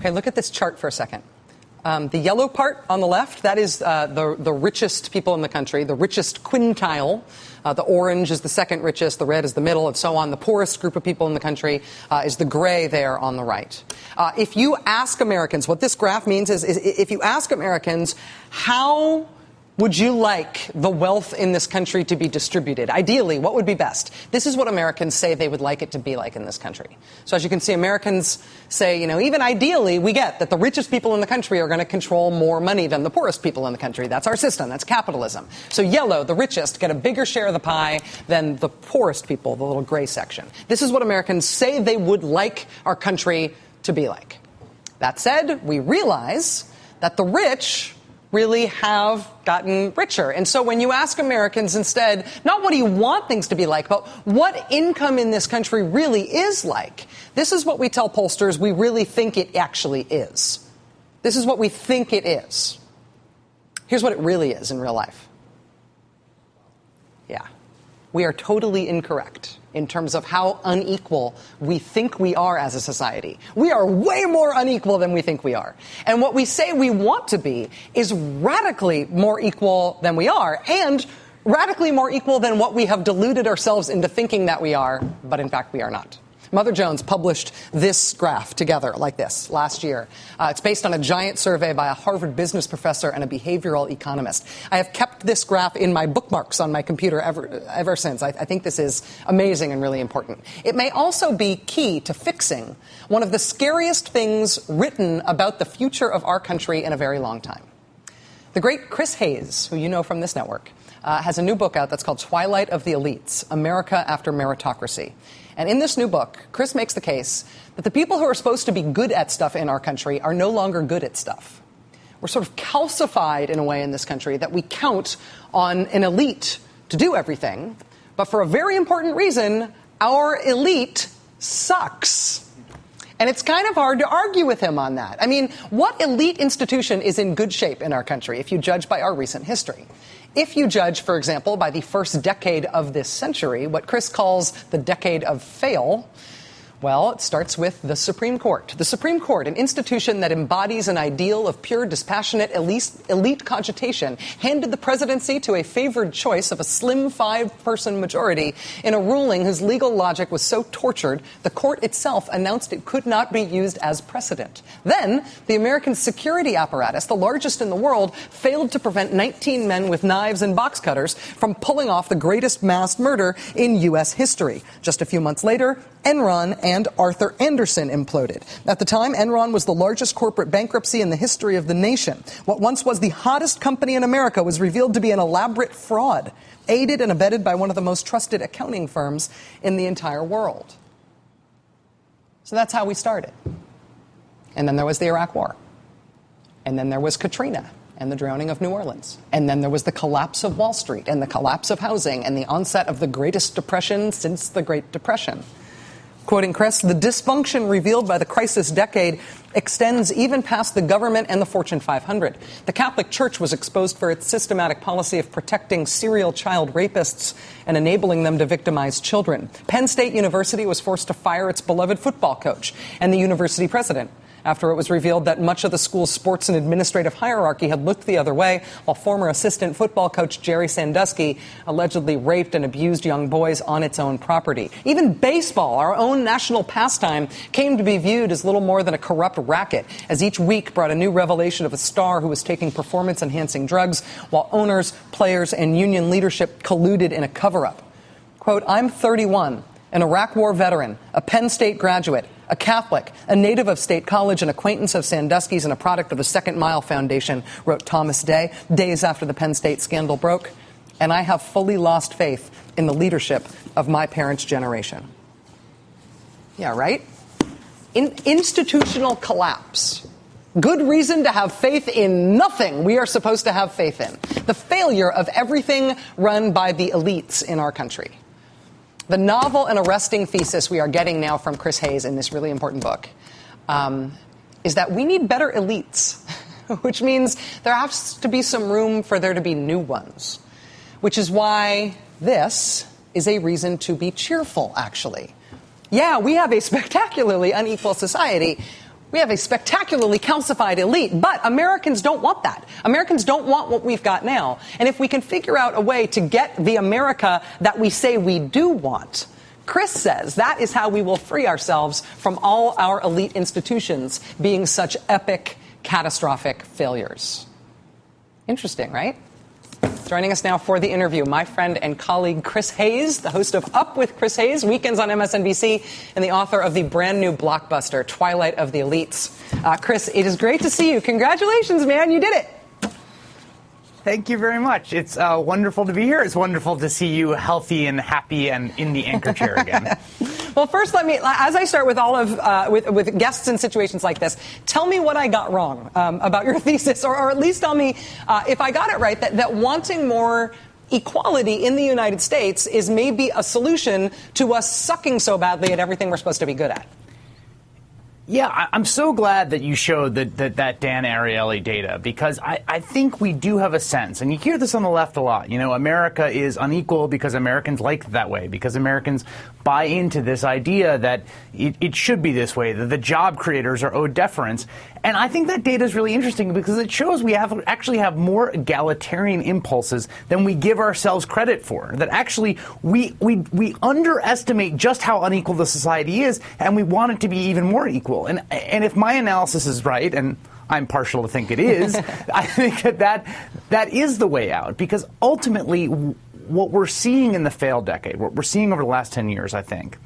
Okay, look at this chart for a second. The yellow part on the left, that is the richest people in the country, the richest quintile. The orange is the second richest, the red is the middle, and so on. The poorest group of people in the country is the gray there on the right. If you ask Americans, what this graph means is if you ask Americans, how would you like the wealth in this country to be distributed? Ideally, what would be best? This is what Americans say they would like it to be like in this country. So as you can see, Americans say, even ideally, we get that the richest people in the country are going to control more money than the poorest people in the country. That's our system. That's capitalism. So yellow, the richest, get a bigger share of the pie than the poorest people, the little gray section. This is what Americans say they would like our country to be like. That said, we realize that the rich really have gotten richer. And so when you ask Americans instead, not what do you want things to be like, but what income in this country really is like, this is what we tell pollsters we really think it actually is. This is what we think it is. Here's what it really is in real life. Yeah. We are totally incorrect in terms of how unequal we think we are as a society. We are way more unequal than we think we are. And what we say we want to be is radically more equal than we are, and radically more equal than what we have deluded ourselves into thinking that we are, but in fact we are not. Mother Jones published this graph together like this last year. It's based on a giant survey by a Harvard business professor and a behavioral economist. I have kept this graph in my bookmarks on my computer ever since. I think this is amazing and really important. It may also be key to fixing one of the scariest things written about the future of our country in a very long time. The great Chris Hayes, who you know from this network, has a new book out that's called Twilight of the Elites, America After Meritocracy. And in this new book, Chris makes the case that the people who are supposed to be good at stuff in our country are no longer good at stuff. We're sort of calcified in a way in this country that we count on an elite to do everything. But for a very important reason, our elite sucks. And it's kind of hard to argue with him on that. I mean, what elite institution is in good shape in our country if you judge by our recent history? If you judge, for example, by the first decade of this century, what Chris calls the decade of fail, well, it starts with the Supreme Court. The Supreme Court, an institution that embodies an ideal of pure, dispassionate, elite cogitation, handed the presidency to a favored choice of a slim 5-person majority in a ruling whose legal logic was so tortured, the court itself announced it could not be used as precedent. Then, the American security apparatus, the largest in the world, failed to prevent 19 men with knives and box cutters from pulling off the greatest mass murder in U.S. history. Just a few months later, Enron and Arthur Andersen imploded. At the time, Enron was the largest corporate bankruptcy in the history of the nation. What once was the hottest company in America was revealed to be an elaborate fraud, aided and abetted by one of the most trusted accounting firms in the entire world. So that's how we started. And then there was the Iraq War. And then there was Katrina and the drowning of New Orleans. And then there was the collapse of Wall Street and the collapse of housing and the onset of the greatest depression since the Great Depression. Quoting Chris, the dysfunction revealed by the crisis decade extends even past the government and the Fortune 500. The Catholic Church was exposed for its systematic policy of protecting serial child rapists and enabling them to victimize children. Penn State University was forced to fire its beloved football coach and the university president after it was revealed that much of the school's sports and administrative hierarchy had looked the other way, while former assistant football coach Jerry Sandusky allegedly raped and abused young boys on its own property. Even baseball, our own national pastime, came to be viewed as little more than a corrupt racket, as each week brought a new revelation of a star who was taking performance-enhancing drugs, while owners, players, and union leadership colluded in a cover-up. Quote, I'm 31, an Iraq War veteran, a Penn State graduate, a Catholic, a native of State College, an acquaintance of Sandusky's, and a product of the Second Mile Foundation, wrote Thomas Day, days after the Penn State scandal broke. And I have fully lost faith in the leadership of my parents' generation. Yeah, right? Institutional collapse. Good reason to have faith in nothing we are supposed to have faith in. The failure of everything run by the elites in our country. The novel and arresting thesis we are getting now from Chris Hayes in this really important book is that we need better elites, which means there has to be some room for there to be new ones, which is why this is a reason to be cheerful, actually. Yeah, we have a spectacularly unequal society, We have a spectacularly calcified elite, but Americans don't want that. Americans don't want what we've got now. And if we can figure out a way to get the America that we say we do want, Chris says that is how we will free ourselves from all our elite institutions being such epic, catastrophic failures. Interesting, right? Joining us now for the interview, my friend and colleague Chris Hayes, the host of Up with Chris Hayes, weekends on MSNBC, and the author of the brand new blockbuster, Twilight of the Elites. Chris, it is great to see you. Congratulations, man. You did it. Thank you very much. It's wonderful to be here. It's wonderful to see you healthy and happy and in the anchor chair again. Well, first, let me, as I start with all of with guests in situations like this, tell me what I got wrong about your thesis, or at least tell me if I got it right, that wanting more equality in the United States is maybe a solution to us sucking so badly at everything we're supposed to be good at. Yeah, I'm so glad that you showed that Dan Ariely data, because I think we do have a sense, and you hear this on the left a lot, America is unequal because Americans like it that way, because Americans buy into this idea that it should be this way, that the job creators are owed deference. And I think that data is really interesting because it shows we actually have more egalitarian impulses than we give ourselves credit for. That actually we underestimate just how unequal the society is, and we want it to be even more equal. And if my analysis is right, and I'm partial to think it is, I think that is the way out, because ultimately what we're seeing in the failed decade, what we're seeing over the last 10 years, I think,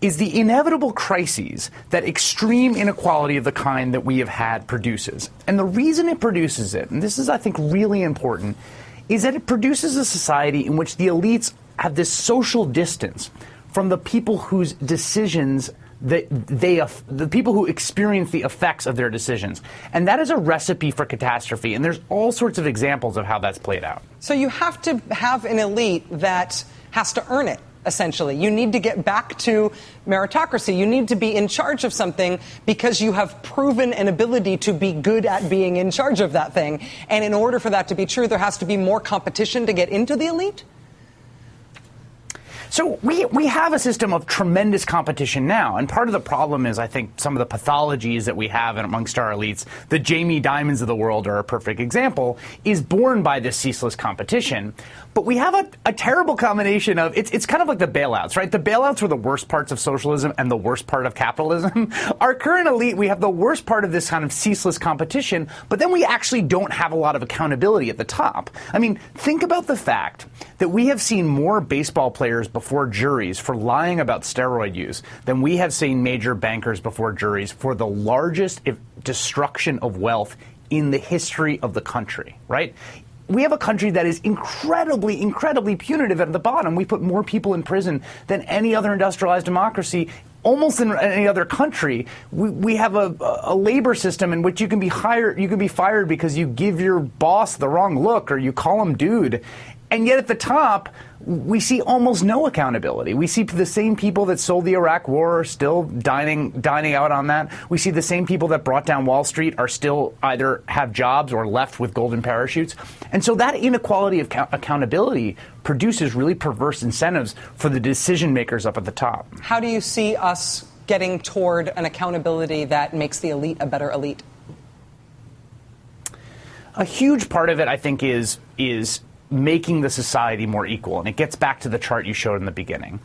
is the inevitable crises that extreme inequality of the kind that we have had produces. And the reason it produces it, and this is, I think, really important, is that it produces a society in which the elites have this social distance from the people whose decisions the people who experience the effects of their decisions. And that is a recipe for catastrophe. And there's all sorts of examples of how that's played out. So you have to have an elite that has to earn it. Essentially, you need to get back to meritocracy. You need to be in charge of something because you have proven an ability to be good at being in charge of that thing. And in order for that to be true, there has to be more competition to get into the elite? So we have a system of tremendous competition now, and part of the problem is, I think, some of the pathologies that we have amongst our elites, the Jamie Dimons of the world are a perfect example, is born by this ceaseless competition. But we have a terrible combination of, it's kind of like the bailouts, right? The bailouts were the worst parts of socialism and the worst part of capitalism. Our current elite, we have the worst part of this kind of ceaseless competition, but then we actually don't have a lot of accountability at the top. I mean, think about the fact that we have seen more baseball players before juries for lying about steroid use than we have seen major bankers before juries for the largest destruction of wealth in the history of the country, right? We have a country that is incredibly, incredibly punitive at the bottom. We put more people in prison than any other industrialized democracy, almost in any other country. We have a labor system in which you can be fired because you give your boss the wrong look or you call him dude. And yet at the top, we see almost no accountability. We see the same people that sold the Iraq War are still dining out on that. We see the same people that brought down Wall Street are still either have jobs or left with golden parachutes. And so that inequality of accountability produces really perverse incentives for the decision makers up at the top. How do you see us getting toward an accountability that makes the elite a better elite? A huge part of it, I think, is making the society more equal. And it gets back to the chart you showed in the beginning.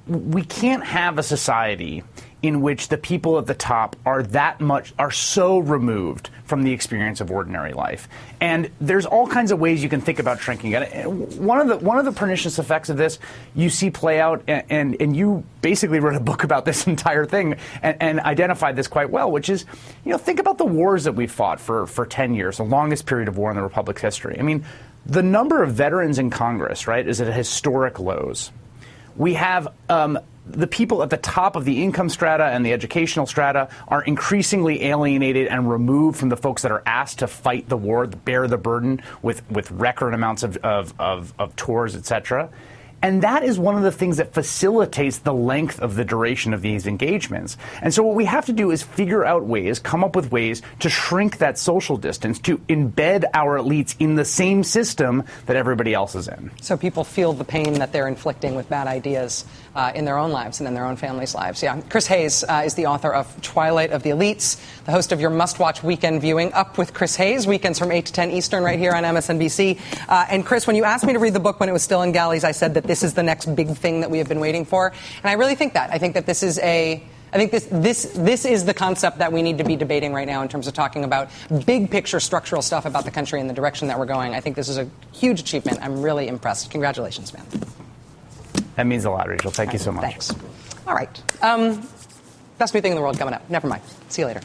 We can't have a society in which the people at the top are so removed from the experience of ordinary life. And there's all kinds of ways you can think about shrinking it. One of the pernicious effects of this you see play out, and you basically wrote a book about this entire thing and identified this quite well, which is, think about the wars that we've fought for 10 years, the longest period of war in the Republic's history. I mean, the number of veterans in Congress, right, is at historic lows. We have the people at the top of the income strata and the educational strata are increasingly alienated and removed from the folks that are asked to fight the war, bear the burden with record amounts of tours, et cetera. And that is one of the things that facilitates the length of the duration of these engagements. And so what we have to do is figure out ways, come up with ways to shrink that social distance, to embed our elites in the same system that everybody else is in. So people feel the pain that they're inflicting with bad ideas. in their own lives and in their own families' lives. Yeah, Chris Hayes is the author of Twilight of the Elites, the host of your must-watch weekend viewing, Up with Chris Hayes, weekends from 8 to 10 Eastern right here on MSNBC. And Chris, when you asked me to read the book when it was still in galleys, I said that this is the next big thing that we have been waiting for. And I really think that. I think that this is this is the concept that we need to be debating right now in terms of talking about big picture structural stuff about the country and the direction that we're going. I think this is a huge achievement. I'm really impressed. Congratulations, man. That means a lot, Rachel. Thank you so much. Thanks. All right. Best new thing in the world coming up. Never mind. See you later.